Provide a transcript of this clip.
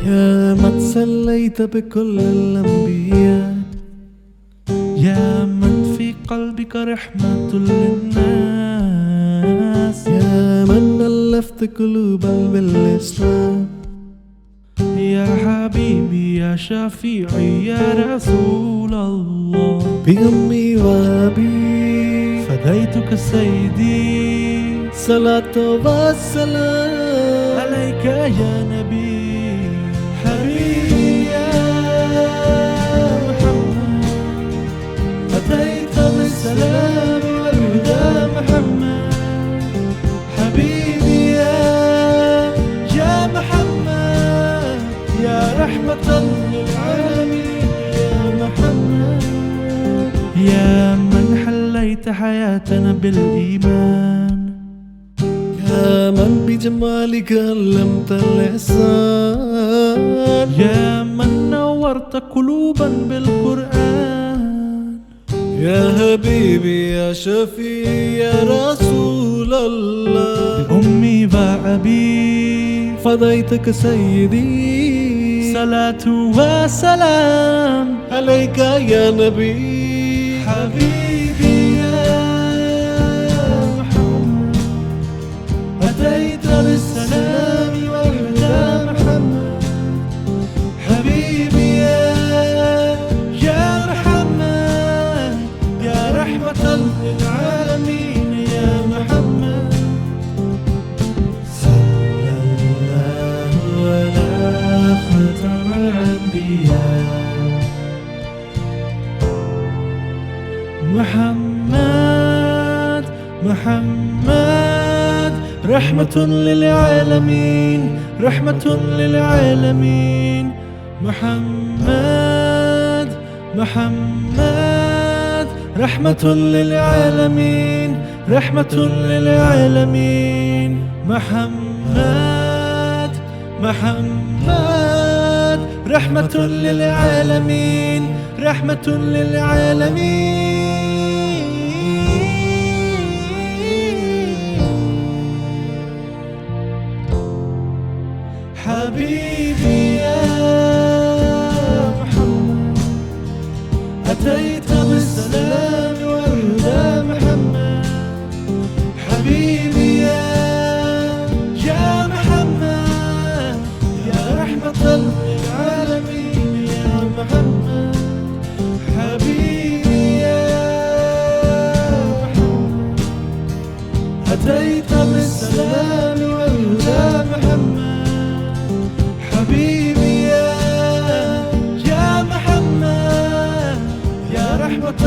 يا ما تسليت بكل الأنبياء، يا من في قلبك رحمة للناس، يا من ألفت قلوبا بالإسلام. يا حبيبي يا شفيعي يا رسول الله، بأمي وأبي فديتك سيدي، صلاة والسلام عليك يا نبي. حبيبي يا محمد، أتيت بالسلام والهدى محمد. حبيبي يا محمد، يا رحمة للعالمين يا محمد، يا من حليت حياتنا بالإيمان، يا من بجمالك علمت الإحسان، يا من نورت قلوبا بالقرآن. يا حبيبي يا شفيع يا رسول الله، بأمي وأبي فديتك سيدي، صلاة وسلام عليك يا نبي. حبيبي يا محمد، أتيت بالسلام والهدى محمد. حبيبي يا محمد، يا رحمة للعالمين يا محمد. صلى الله على خاتم الأنبياء محمد. محمد رحمة للعالمين، رحمة للعالمين. محمد محمد رحمة للعالمين، رحمة للعالمين. محمد محمد رحمة للعالمين، رحمة للعالمين. حبيبي يا محمد، أتيت بالسلام والهدى محمد. حبيبي يا محمد، يا رحمة للعالمين يا محمد. حبيبي يا محمد، أتيت بالسلام والهدى محمد. حبيبي يا محمد، يا رحمة